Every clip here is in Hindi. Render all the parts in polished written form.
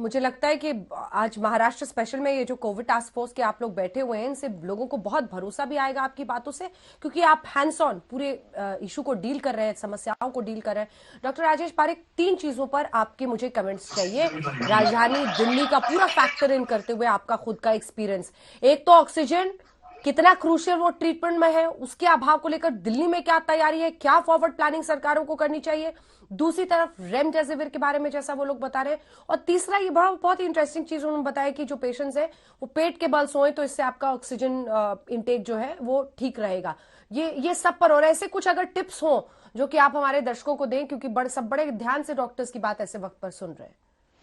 मुझे लगता है कि आज महाराष्ट्र स्पेशल में ये जो कोविड टास्क फोर्स के आप लोग बैठे हुए हैं, इनसे लोगों को बहुत भरोसा भी आएगा आपकी बातों से, क्योंकि आप हैंड्स ऑन पूरे इशू को डील कर रहे हैं, समस्याओं को डील कर रहे हैं। डॉक्टर राजेश पारिक, 3 चीजों पर आपके मुझे कमेंट्स चाहिए राजधानी दिल्ली का पूरा फैक्टर इन करते हुए, आपका खुद का एक्सपीरियंस। एक तो ऑक्सीजन कितना क्रूशियल वो ट्रीटमेंट में है, उसके अभाव को लेकर दिल्ली में क्या तैयारी है, क्या फॉरवर्ड प्लानिंग सरकारों को करनी चाहिए। दूसरी तरफ रेमडेसिविर के बारे में जैसा वो लोग बता रहे हैं, और तीसरा ये बहुत ही इंटरेस्टिंग चीज उन्होंने बताया कि जो पेशेंट्स है वो पेट के बल सोए तो इससे आपका ऑक्सीजन इंटेक जो है वो ठीक रहेगा। ये सब पर हो रहा है। ऐसे कुछ अगर टिप्स हो जो कि आप हमारे दर्शकों को दें, क्योंकि सब बड़े ध्यान से डॉक्टर्स की बात ऐसे वक्त पर सुन रहे हैं।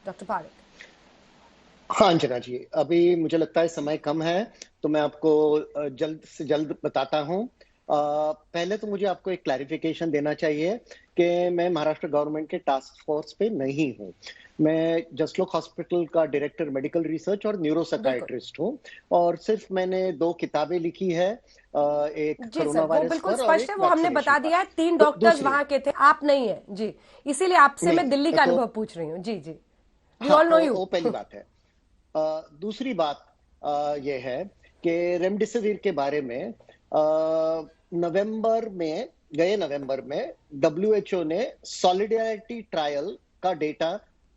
डॉक्टर पारिक। हाँ अंजना जी, अभी मुझे लगता है समय कम है, तो मैं आपको जल्द से जल्द बताता हूँ। पहले तो मुझे आपको एक क्लैरिफिकेशन देना चाहिए कि मैं महाराष्ट्र गवर्नमेंट के टास्क फोर्स पे नहीं हूँ। मैं जसलोक हॉस्पिटल का डायरेक्टर मेडिकल रिसर्च और न्यूरो साइकाइट्रिस्ट हूँ, और सिर्फ मैंने 2 किताबें लिखी है, एक जी कोरोना सर, वो वायरस बिल्कुल पर और स्पष्ट एक है, वो हमने वैक्सीनेशन बता पर। दिया है। 3 तो डॉक्टर्स दूसरी वहां के थे, आप नहीं है जी, इसीलिए आपसे मैं नहीं, दिल्ली का तो अनुभव पूछ रही हूँ। जी जी, वी हाँ, ऑल नो यू। वो पहली बात है। दूसरी बात ये है कि रेमडेसिविर के बारे में नवंबर में, गए नवंबर में डब्ल्यूएचओ ने सॉलिडारिटी ट्रायल का डेटा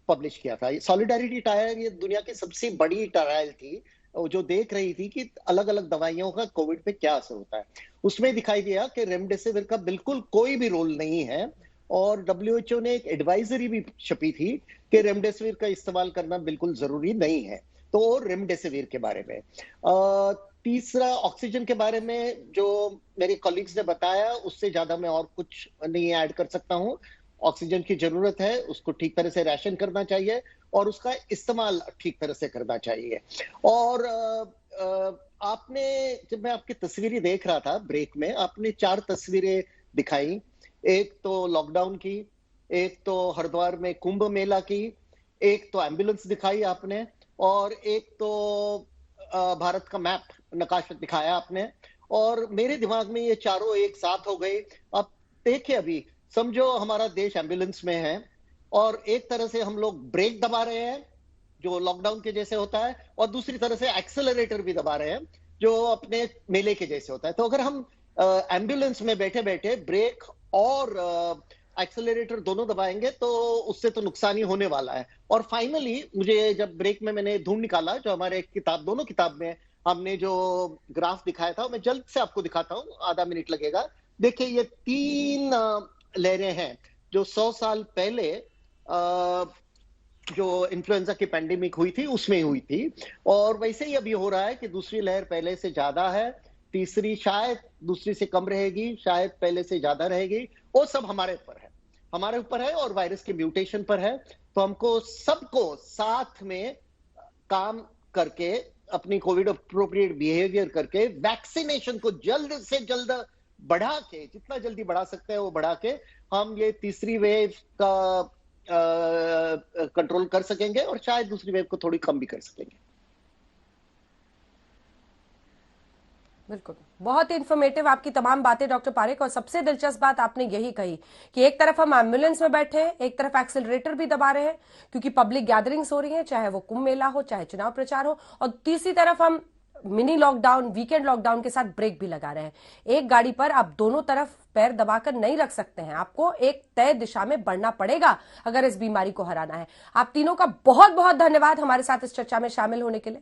पब्लिश किया था। सॉलिडारिटी ट्रायल ये दुनिया की सबसे बड़ी ट्रायल थी, जो देख रही थी कि अलग अलग दवाइयों का कोविड पे क्या असर होता है। उसमें दिखाई दिया कि रेमडेसिविर का बिल्कुल कोई भी रोल नहीं है, और डब्ल्यूएचओ ने एक एडवाइजरी भी छपी थी कि रेमडेसिविर का इस्तेमाल करना बिल्कुल जरूरी नहीं है। तो रेमडेसिविर के बारे में। तीसरा, ऑक्सीजन के बारे में जो मेरे कॉलीग्स ने बताया, उससे ज्यादा मैं और कुछ नहीं ऐड कर सकता हूँ। ऑक्सीजन की जरूरत है, उसको ठीक तरह से राशन करना चाहिए और उसका इस्तेमाल ठीक तरह से करना चाहिए। और आपने, जब मैं आपकी तस्वीरें देख रहा था ब्रेक में, आपने 4 तस्वीरें दिखाई। एक तो लॉकडाउन की, एक तो हरिद्वार में कुंभ मेला की, एक तो एम्बुलेंस दिखाई आपने, और एक तो भारत का मैप, नकाशा दिखाया आपने। और मेरे दिमाग में ये चारों एक साथ हो गए। अब देखिए, अभी समझो हमारा देश एम्बुलेंस में है, और एक तरह से हम लोग ब्रेक दबा रहे हैं जो लॉकडाउन के जैसे होता है, और दूसरी तरह से एक्सेलरेटर भी दबा रहे हैं जो अपने मेले के जैसे होता है। तो अगर हम एम्बुलेंस में बैठे बैठे ब्रेक और एक्सेलरेटर दोनों दबाएंगे तो उससे तो नुकसान ही होने वाला है। और फाइनली मुझे जब ब्रेक में मैंने ढूंढ निकाला, जो हमारे किताब, दोनों किताब में हमने जो ग्राफ दिखाया था, मैं जल्द से आपको दिखाता हूँ, आधा मिनट लगेगा। देखिए, ये 3 लहरें हैं जो 100 साल पहले जो इन्फ्लुएंजा की पैंडेमिक हुई थी उसमें हुई थी, और वैसे ही अभी हो रहा है कि दूसरी लहर पहले से ज्यादा है, तीसरी शायद दूसरी से कम रहेगी, शायद पहले से ज्यादा रहेगी। वो सब हमारे ऊपर है, हमारे ऊपर है, और वायरस के म्यूटेशन पर है। तो हमको सबको साथ में काम करके, अपनी कोविड अप्रोप्रिएट बिहेवियर करके, वैक्सीनेशन को जल्द से जल्द बढ़ा के, जितना जल्दी बढ़ा सकते हैं वो बढ़ा के, हम ये तीसरी वेव का कंट्रोल कर सकेंगे, और शायद दूसरी वेव को थोड़ी कम भी कर सकेंगे। बिल्कुल, बहुत ही इन्फॉर्मेटिव आपकी तमाम बातें डॉक्टर पारिक। और सबसे दिलचस्प बात आपने यही कही कि एक तरफ हम एम्बुलेंस में बैठे हैं, एक तरफ एक्सेलरेटर भी दबा रहे हैं क्योंकि पब्लिक गैदरिंग्स हो रही हैं, चाहे वो कुंभ मेला हो, चाहे चुनाव प्रचार हो, और तीसरी तरफ हम मिनी लॉकडाउन, वीकेंड लॉकडाउन के साथ ब्रेक भी लगा रहे हैं। एक गाड़ी पर आप दोनों तरफ पैर दबाकर नहीं रख सकते हैं, आपको एक तय दिशा में बढ़ना पड़ेगा अगर इस बीमारी को हराना है। आप तीनों का बहुत बहुत धन्यवाद हमारे साथ इस चर्चा में शामिल होने के लिए।